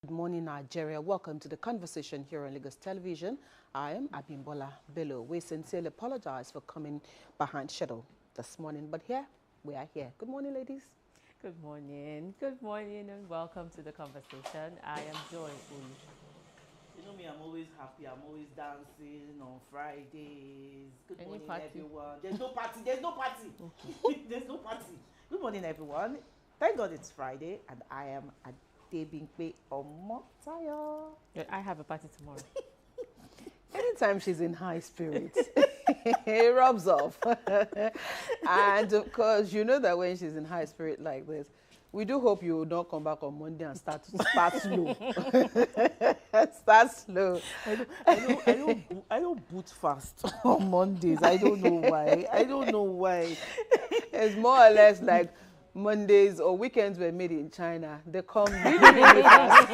Good morning, Nigeria. Welcome to the conversation here on Lagos Television. I am Abimbola Bello. We sincerely apologize for coming behind schedule this morning, but here we are here. Good morning, ladies. Good morning, and welcome to the conversation. I am Joy Olu. You know me, I'm always happy. I'm always dancing on Fridays. Good Any morning, party? everyone. There's no party. There's no party. There's no party. Good morning, everyone. Thank God it's Friday, and I am at Debingbe Omotayo. I have a party tomorrow. Anytime she's in high spirits, it rubs off. And of course, you know that when she's in high spirit like this, we do hope you will not come back on Monday and start slow. Start slow. I don't boot fast on Mondays. I don't know why. It's more or less like Mondays or weekends were made in China. They come really, really fast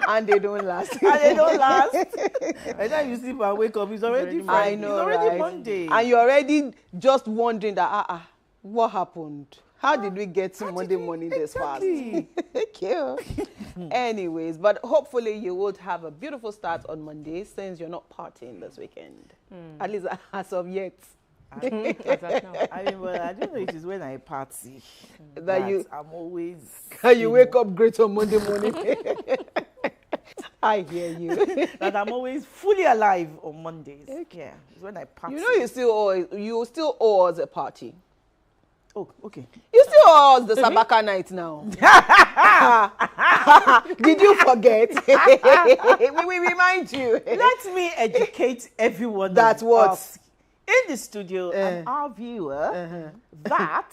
and they don't last. By the time you sleep and wake up, it's already Friday. I know, it's already right? Monday. And you're already just wondering that, what happened? How did we get to Monday morning this fast? Thank you. Anyways, but hopefully you would have a beautiful start on Monday since you're not partying this weekend. At least as of yet. I mean, well, I don't know if it's when I party I'm always. You wake up great on Monday morning. I hear you. That I'm always fully alive on Mondays. Okay. Yeah, it's when I party. You know you still owe us a party. Oh, okay. You still owe us the Sabaka night now. Did you forget? we remind you. Let me educate everyone. That's what. In the studio and our viewer that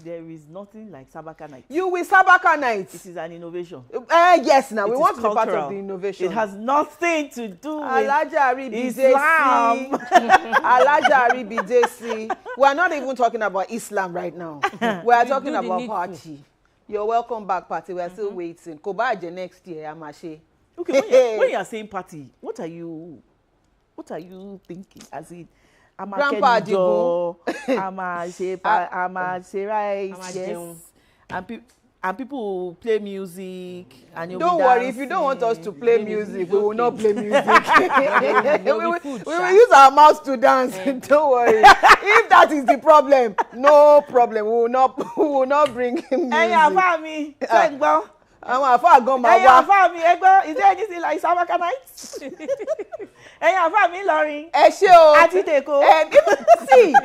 there is nothing like Sabaka night. You will Sabaka night. It is an innovation. Yes, now we want to be cultural. part of the innovation. It has nothing to do with Islam. Alajari Bidesi. We are not even talking about Islam right now. We are talking about party. You're welcome back, party. We are still waiting. Kobaje next year, Amashe. Okay, when you are saying party, what are you thinking? As in, Grandpa Adigun. I'm a rice, yes. And people will play music and you'll don't be worry, dancing. if you don't want us to play music, we will not play music. Food, we will use our mouths to dance. Don't worry. If that is the problem, no problem. We will not bring music. Hey, Afami, àwọn àfáà gan máa Hey, Afami, is there anything like Sabaka night? Hey, Afami, Lauren. Ẹ ṣé o. Àti Tèkó. See,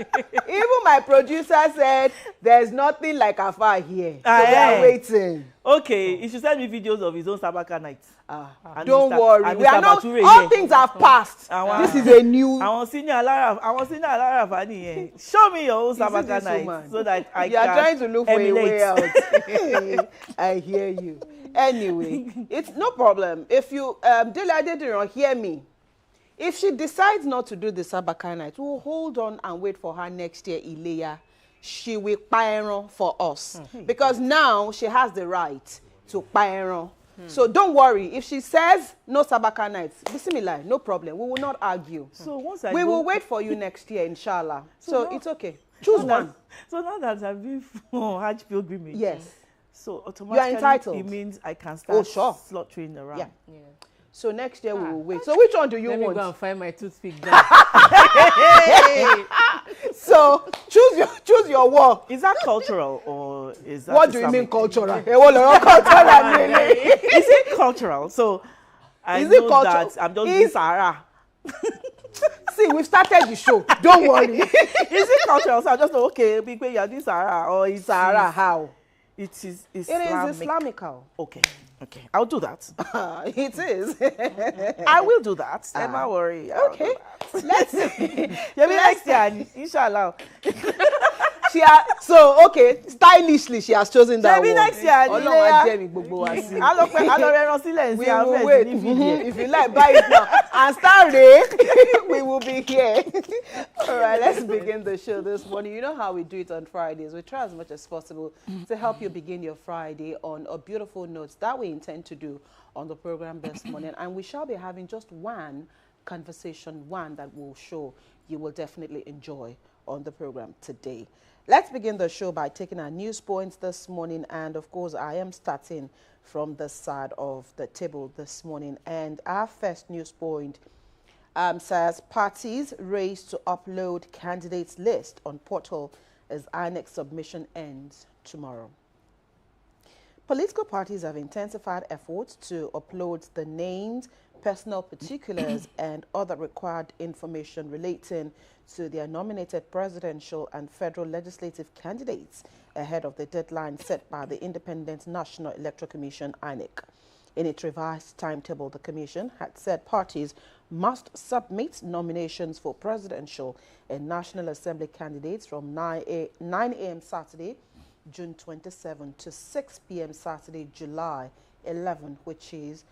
even my producer said there's nothing like Afa here. So we are waiting. Okay, he should send me videos of his own Sabaka night. Don't worry. We are not. All things have passed. This is a new. Àwọn senior Alara Fani yẹn. Show me your own Sabaka night so that I can. You are trying to look for emulate. a way out. I hear you. Anyway, it's no problem. If you Dele hear me. If she decides not to do the Sabaka night, we'll hold on and wait for her next year, Ileya. She will paeron for us. Because now she has the right to paeron. So don't worry. If she says no Sabaka nights, bismillah, no problem. We will not argue. So once we will wait for you next year, inshallah. So it's okay. Choose one. So now that I've been for Hajj pilgrimage. Yes. So automatically you are entitled. It means I can start slaughtering around. Yeah. So next year we will wait. So which one do you want? Let me go and find my toothpick down. So choose your one. Is that cultural or is that what do you mean cultural? Is it cultural? So I know that I'm just doing Sahara. See, we've started the show. Don't worry. Is it cultural? So I just know, okay, big way you're doing Sahara or is Sahara how? It is Islamic. It is Islamical. Okay, I'll do that. It is. I will do that. Don't worry. Okay. Let's see. Next year, inshallah. Stylishly, she has chosen that one. Next year, we will wait. If you like, buy it now. And start we will be here. All right, let's begin the show this morning. You know how we do it on Fridays. We try as much as possible to help you begin your Friday on a beautiful note. That we intend to do on the program this morning. And we shall be having just one conversation, one that will show you will definitely enjoy on the program today. Let's begin the show by taking our news points this morning. And of course, I am starting from the side of the table this morning. And our first news point says parties race to upload candidates list on portal as INEC submission ends tomorrow. Political parties have intensified efforts to upload the names, personal particulars, and other required information relating to their nominated presidential and federal legislative candidates ahead of the deadline set by the Independent National Electoral Commission, INEC. In its revised timetable, the Commission had said parties must submit nominations for presidential and National Assembly candidates from 9 a.m. Saturday, June 27 to 6 p.m. Saturday, July 11, which is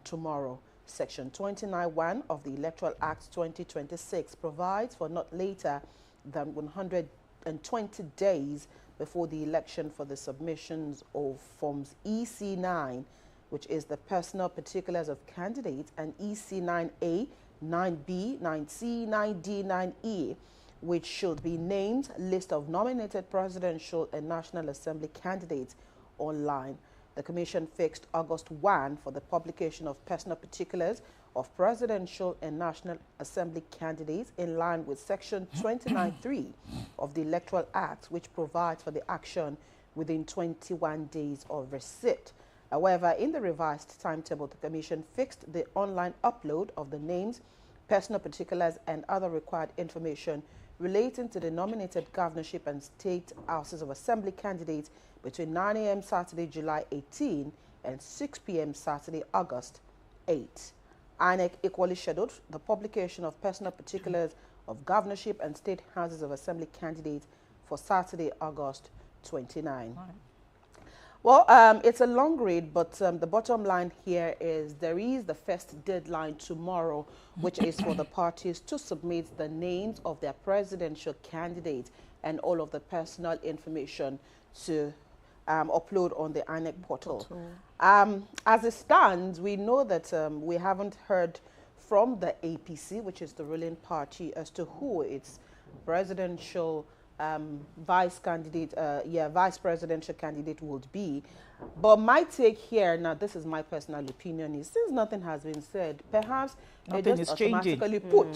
tomorrow. Section 29(1) of the Electoral Act 2026 provides for not later than 120 days before the election for the submissions of Forms EC9, which is the personal particulars of candidates, and EC9A, 9B, 9C, 9D, 9E, which should be named list of nominated presidential and National Assembly candidates online. The Commission fixed August 1 for the publication of personal particulars of presidential and National Assembly candidates in line with Section 29(3) of the Electoral Act, which provides for the action within 21 days of receipt. However, in the revised timetable, the Commission fixed the online upload of the names, personal particulars, and other required information relating to the nominated governorship and state houses of assembly candidates between 9 a.m. Saturday, July 18 and 6 p.m. Saturday, August 8. INEC equally scheduled the publication of personal particulars of governorship and state houses of assembly candidates for Saturday, August 29. Well, it's a long read, but the bottom line here is there is the first deadline tomorrow, which is for the parties to submit the names of their presidential candidates and all of the personal information to upload on the INEC portal. As it stands, we know that we haven't heard from the APC, which is the ruling party, as to who its presidential vice presidential candidate would be. But my take here, now this is my personal opinion, is since nothing has been said, perhaps Nothing they just is changing. automatically put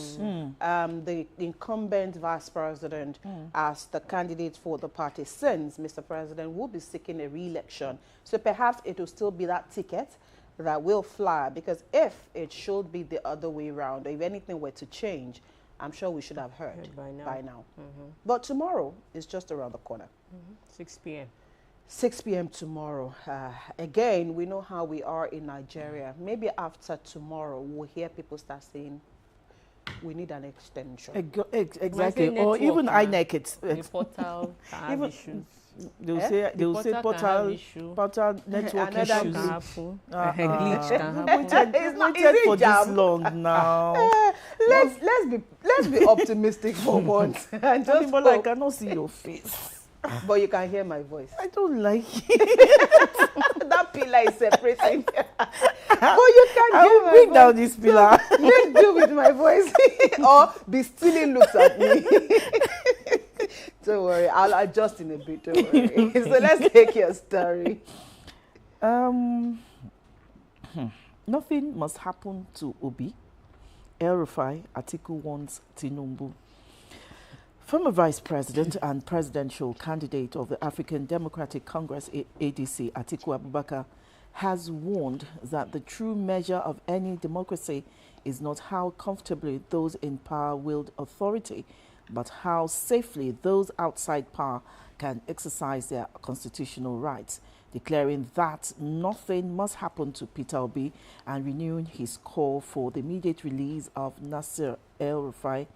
the incumbent vice president as the candidate for the party, since Mr. President will be seeking a re-election. So perhaps it will still be that ticket that will fly, because if it should be the other way around, or if anything were to change, I'm sure we should have heard by now. But tomorrow is just around the corner. 6 p.m. 6 p.m. tomorrow. Again, we know how we are in Nigeria. Maybe after tomorrow, we'll hear people start saying, we need an extension. Exactly. Or even INEC. The portal can have Even- issues. They'll say portal network Another issues. can happen. A glitch can Waited, happen. It's not- waited is it for jam? this long now. Let's be optimistic for once. And just But I hope. cannot see your face. But you can hear my voice. I don't like it. That pillar is separating. But you can I hear will my bring voice. down this pillar. Let's deal with my voice. Or be stealing looks at me. Don't worry, I'll adjust in a bit, don't worry. So let's take your story. Nothing must happen to Obi. El Rufai, Atiku wants Tinubu. Former Vice President and presidential candidate of the African Democratic Congress, ADC, Atiku Abubakar, has warned that the true measure of any democracy is not how comfortably those in power wield authority, but how safely those outside power can exercise their constitutional rights, declaring that nothing must happen to Peter Obi and renewing his call for the immediate release of Nasir El-Rufai,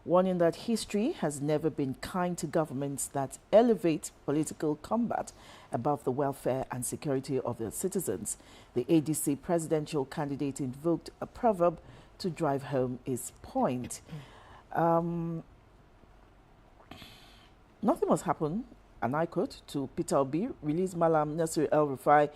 warning that history has never been kind to governments that elevate political combat above the welfare and security of their citizens. The ADC presidential candidate invoked a proverb to drive home his point. Nothing must happen, and I quote, to Peter Obi, release Malam Nasir El-Rufai,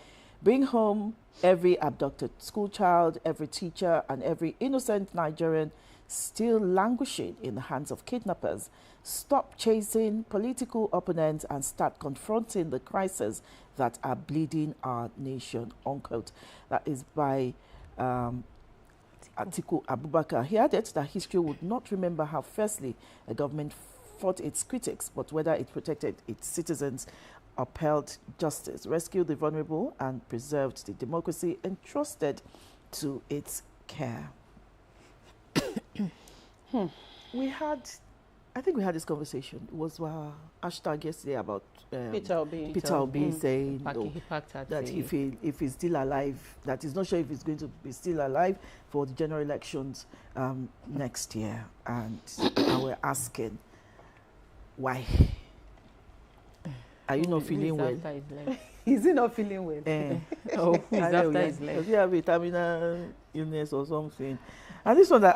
bring home every abducted schoolchild, every teacher, and every innocent Nigerian still languishing in the hands of kidnappers, stop chasing political opponents and start confronting the crises that are bleeding our nation, unquote. That is by Atiku Abubakar. He added that history would not remember how firstly a government fought its critics, but whether it protected its citizens, upheld justice, rescued the vulnerable, and preserved the democracy entrusted to its care. I think we had this conversation. It was hashtag yesterday about Peter Obi saying that he if he's still alive, that he's not sure if he's going to be still alive for the general elections next year. And we're asking, why? Are you not feeling well? Is he not feeling well? Who's after his leg? Does he have a terminal illness or something? And this one that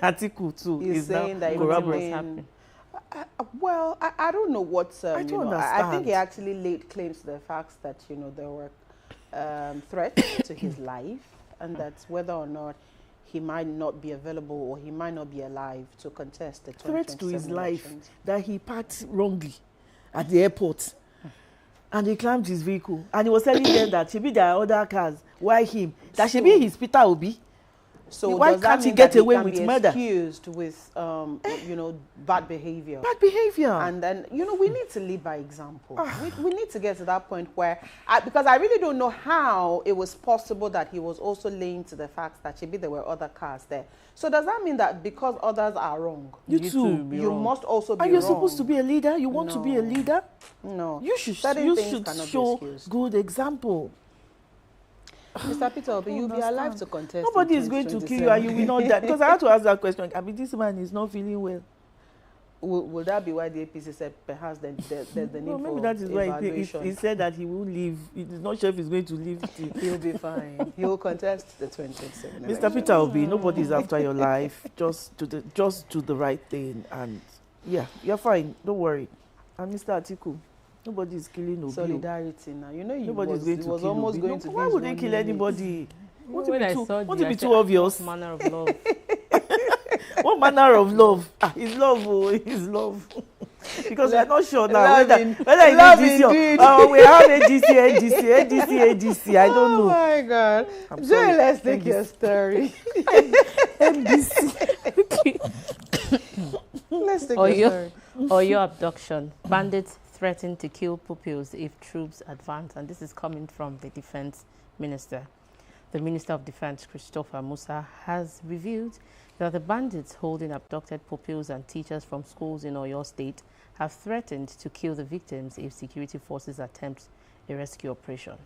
Atiku too is saying that what's happening. Well, I don't know what. I don't understand. I think he actually laid claims to the facts that there were threats to his life, and that whether or not he might not be available or he might not be alive to contest the 2027 threats to his life elections. that he parked wrongly at the airport. And he climbed his vehicle. And he was telling them that Shebi there are other cars. Why him? That Shebi his Peter Obi. So why can't he get away with murder? Accused with, bad behavior. Bad behavior. And then, we need to lead by example. We need to get to that point where, because I really don't know how it was possible that he was also laying to the fact that maybe there were other cars there. So does that mean that because others are wrong, you too must also be wrong? Are you supposed to be a leader? You want to be a leader? No. You should show good example. Mr. Peter Obi, you'll be alive to contest. Nobody is going to kill you and you will not die. Because I had to ask that question. I mean, this man is not feeling well. Will that be why the APC said perhaps there's the need for maybe that is why evaluation? he said that he will leave. He's not sure if he's going to leave. He'll be fine. He will contest the 2027 election. Mr. Peter Obi, nobody is after your life. Just do the right thing. And yeah, you're fine. Don't worry. And Mr. Atiku, nobody is killing Obi. Solidarity now. Nobody is going to kill almost Obi. going to why would they kill anybody? Won't it be too obvious? What manner of love? What manner of love? It's love, it's love. Because we're not sure now whether it is this year. We have ADC. I don't know. Oh my God. Joy, let's take your story. Let's take your story. Or your abduction. Bandits threaten to kill pupils if troops advance. And this is coming from the defense minister. The Minister of Defense, Christopher Musa, has revealed that the bandits holding abducted pupils and teachers from schools in Oyo State have threatened to kill the victims if security forces attempt a rescue operation.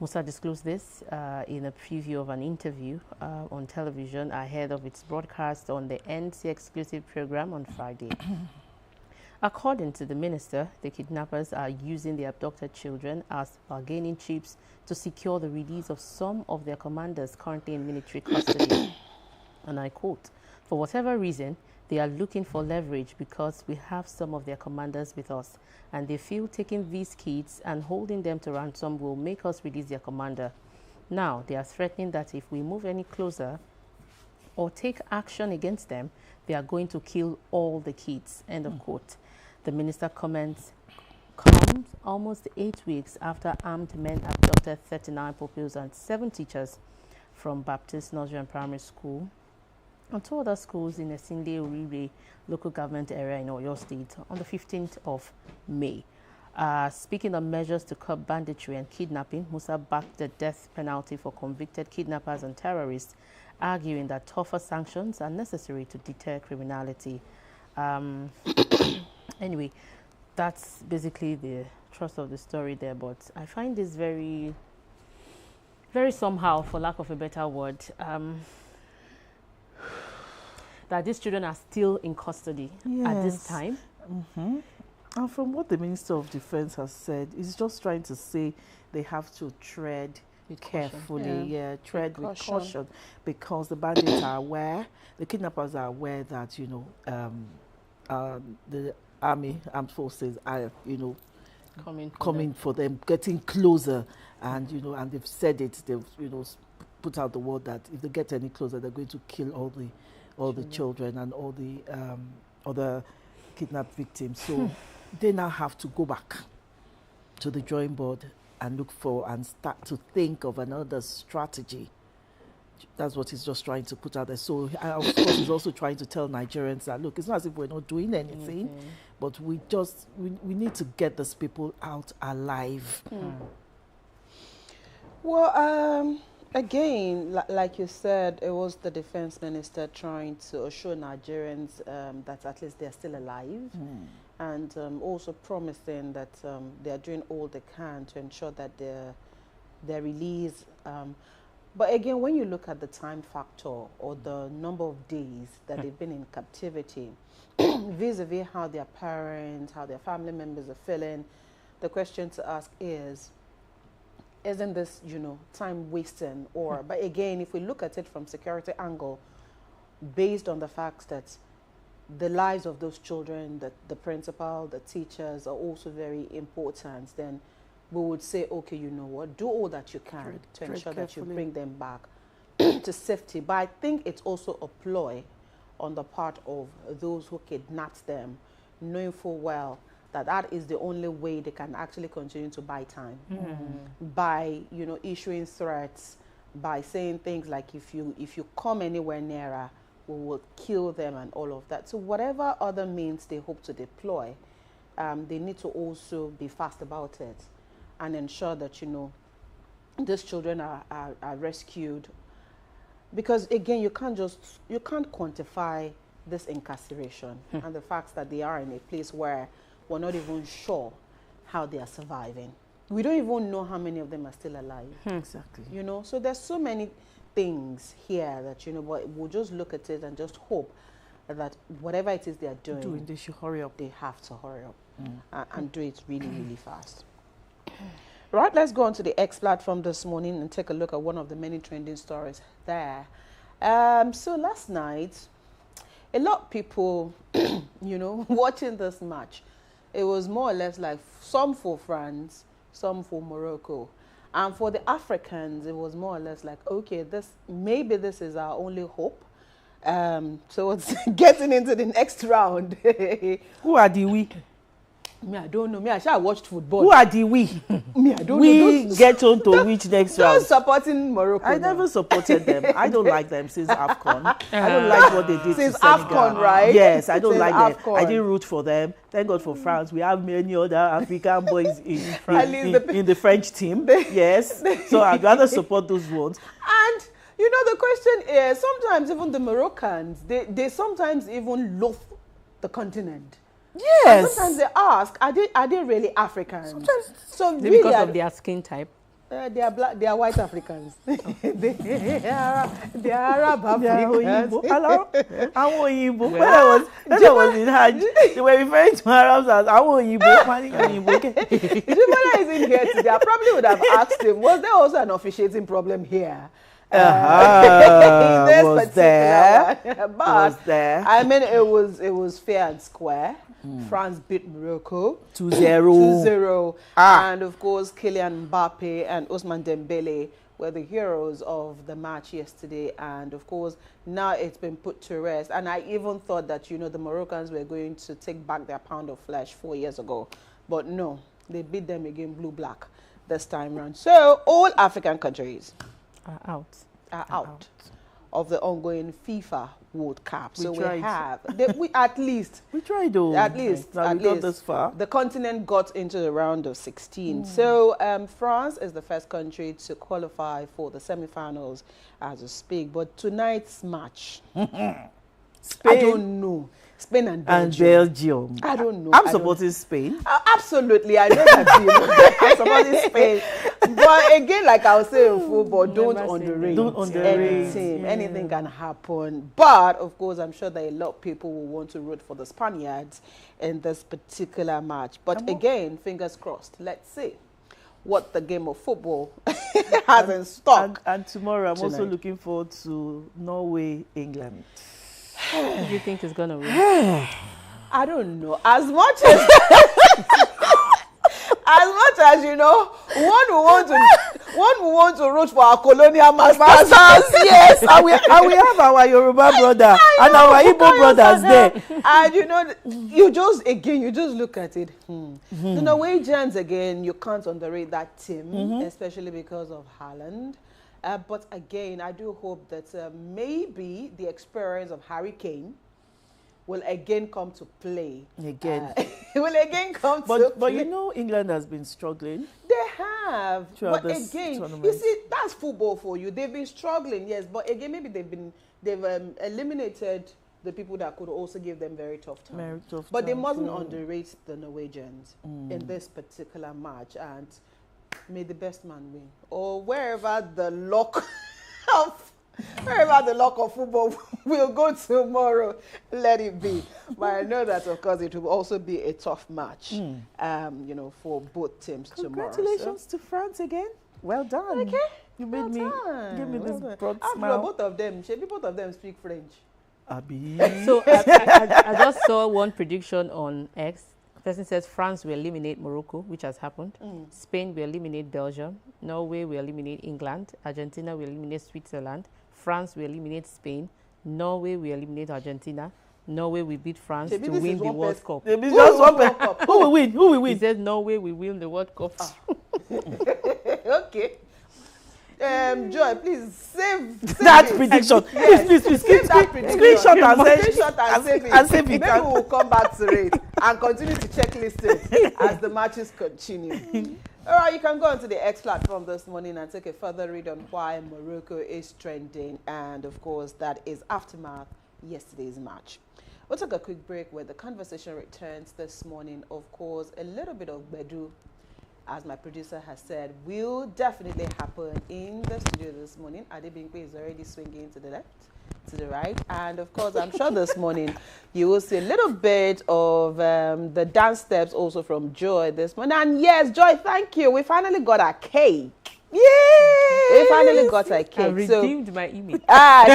Musa disclosed this in a preview of an interview on television ahead of its broadcast on the NC exclusive program on Friday. According to the minister, the kidnappers are using the abducted children as bargaining chips to secure the release of some of their commanders currently in military custody. And I quote, "For whatever reason, they are looking for leverage because we have some of their commanders with us, and they feel taking these kids and holding them to ransom will make us release their commander. Now, they are threatening that if we move any closer or take action against them, they are going to kill all the kids," end of quote. The minister comments comes almost 8 weeks after armed men abducted 39 pupils and 7 teachers from Baptist Nursery and Primary School and 2 other schools in Esinde Orire local government area in Oyo State on the 15th of May. Speaking on measures to curb banditry and kidnapping, Musa backed the death penalty for convicted kidnappers and terrorists, arguing that tougher sanctions are necessary to deter criminality. Anyway, that's basically the thrust of the story there, but I find this very, very somehow, for lack of a better word, that these children are still in custody at this time. Mm-hmm. And from what the Minister of Defense has said, he's just trying to say they have to tread carefully, tread with caution, because the bandits are aware, the kidnappers are aware that, the armed forces are, coming for them, getting closer, and, and they've said it, they've, put out the word that if they get any closer, they're going to kill all the children and all the other kidnapped victims. So they now have to go back to the drawing board and look for and start to think of another strategy. That's what he's just trying to put out there. So, of course, he's also trying to tell Nigerians that, look, it's not as if we're not doing anything, but we need to get these people out alive. Well, again, like you said, it was the defense minister trying to assure Nigerians that at least they're still alive, and also promising that they are doing all they can to ensure that they're released. But again, when you look at the time factor or the number of days that they've been in captivity, vis-a-vis how their parents, how their family members are feeling, the question to ask is, isn't this, time wasting? Or, but again, if we look at it from security angle, based on the fact that the lives of those children, the principal, the teachers are also very important, then we would say, okay, you know what, do all that you can to ensure that you bring them back to safety. But I think it's also a ploy on the part of those who kidnapped them, knowing full well that that is the only way they can actually continue to buy time. By, issuing threats, by saying things like, if you come anywhere nearer, we will kill them and all of that. So whatever other means they hope to deploy, they need to also be fast about it and ensure that, these children are rescued. Because again, you can't quantify this incarceration and the fact that they are in a place where we're not even sure how they are surviving. We don't even know how many of them are still alive. Exactly. So there's so many things here that, but we'll just look at it and just hope that whatever it is they're doing, they should hurry up. They have to hurry up and do it really, really fast. Right, let's go on to the X platform this morning and take a look at one of the many trending stories there. So last night, a lot of people, watching this match, it was more or less like some for France, some for Morocco. And for the Africans, it was more or less like, okay, maybe this is our only hope. So it's getting into the next round. Who are the we? Me, I don't know. Me, I shall watched football. Who are the we? Me, I don't know. We get on to which next round? Just supporting Morocco. I never supported them. I don't like them since AFCON. I don't like what they did since to Senegal. AFCON, right? Yes, I don't Since like AFCON. them. I didn't root for them. Thank God for France. We have many other African boys in the French team. Yes. So I'd rather support those ones. And the question is, sometimes even the Moroccans, they sometimes even loathe the continent. Yes. And sometimes they ask, are they really Africans? Sometimes. So Is it really, because of their skin type? they are black. They are white Africans. they are Arab Africans. Hello, Awoyibo. When I was in Hajj, they were referring to Arabs as Awoyibo. Jumala isn't here today. I probably would have asked him, was there also an officiating problem here? Was there? But Was there? I mean, it was fair and square. France beat Morocco 2-0. 2-0. And of course, Kylian Mbappe and Ousmane Dembele were the heroes of the match yesterday. And of course, now it's been put to rest. And I even thought that, the Moroccans were going to take back their pound of flesh 4 years ago. But no, they beat them again blue-black this time round. So all African countries Are out of the ongoing FIFA World Cup. So we tried. have, at least, We tried though. at least, we got this far. the continent got into the round of 16. So France is the first country to qualify for the semi-finals as we speak. But tonight's match, Spain I don't know. Spain and and Belgium. Belgium. I don't know. I'm supporting Spain. Absolutely, I know that I'm supporting Spain. But again, like I was saying in football, don't Never say underrate Don't underrate. any team. Anything can happen. But of course, I'm sure that a lot of people will want to root for the Spaniards in this particular match. But again, fingers crossed. Let's see what the game of football has in stock. And tomorrow, I'm also tonight. looking forward to Norway, England. Who do you think is going to win? I don't know. As much as one One we want to root for our colonial masters. Yes, and we have our Yoruba brother and our Igbo brothers there. And you just look at it. The Norwegians, again, you can't underrate that team, especially because of Haaland. But again, I do hope that maybe the experience of Harry Kane will again come to play. Will again come to play. But England has been struggling. They have. But again, tournament. you see, that's football for you. They've been struggling, yes. But again, maybe they've eliminated the people that could also give them very tough time. But they mustn't underrate the Norwegians in this particular match. And may the best man win. Or wherever the luck of football will go tomorrow, let it be. But I know that, of course, it will also be a tough match, for both teams tomorrow. Congratulations to France again. Well done. Okay. You made me give me this broad smile. After both of them speak French. Abi. So I just saw one prediction on X. The person says France will eliminate Morocco, which has happened. Spain will eliminate Belgium. Norway will eliminate England. Argentina will eliminate Switzerland. France will eliminate Spain. Norway will eliminate Argentina. Norway will beat France to win the World Cup. Who will win? Who will win? He says Norway will win the World Cup. Okay. Joy, please save that it. prediction. Please. Save that prediction. Screenshot and save it. Maybe we'll come back to it and continue to checklist it as the matches continue. All right, you can go onto the X platform this morning and take a further read on why Morocco is trending. And, of course, that is aftermath yesterday's match. We'll take a quick break where the conversation returns this morning. Of course, a little bit of Bedu, as my producer has said, will definitely happen in the studio this morning. Adebinkwe is already swinging to the left, to the right. And, of course, I'm sure this morning you will see a little bit of the dance steps also from Joy this morning. And, yes, Joy, thank you. We finally got our cake. Yay! We finally got her cake. I redeemed my image.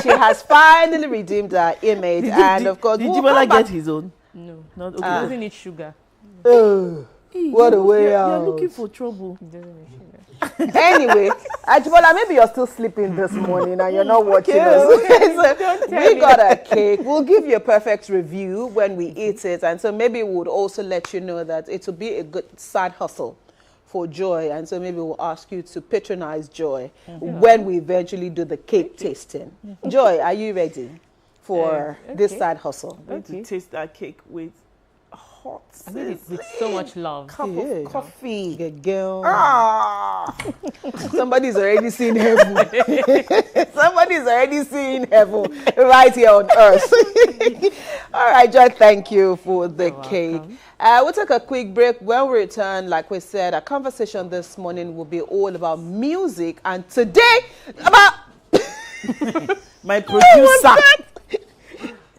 She has finally redeemed her image. Of course, did Jibola get his own? No. Not He okay. doesn't need sugar. What a way out. You're looking for trouble. He doesn't need sugar. Anyway, Ajibola, maybe you're still sleeping this morning and you're not watching us. So we got a cake. We'll give you a perfect review when we eat it. And so maybe we would also let you know that it will be a good side hustle for Joy. And so maybe we'll ask you to patronize Joy when we eventually do the cake tasting. Joy, are you ready for this side hustle? I'm going to taste that cake with hot, I mean, it's with so much love. cup of coffee. Good girl. Ah! Somebody's already seen heaven. Somebody's already seen heaven right here on earth. All right, Joy, thank you for the cake. We'll take a quick break. When we return, like we said, our conversation this morning will be all about music. And today, about... My producer.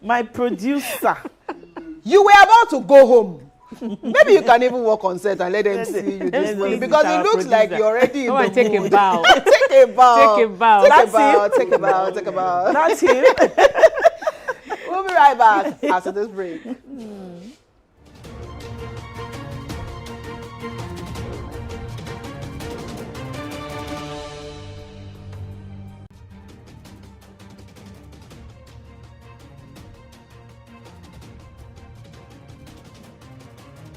My producer. You were about to go home. Maybe you can even walk on set and let them see you this morning, because it looks like you're already in the mood. Take a bow. Take a bow. Take a bow. Take a bow. Take a bow. Take a bow. That's him. We'll be right back after this break.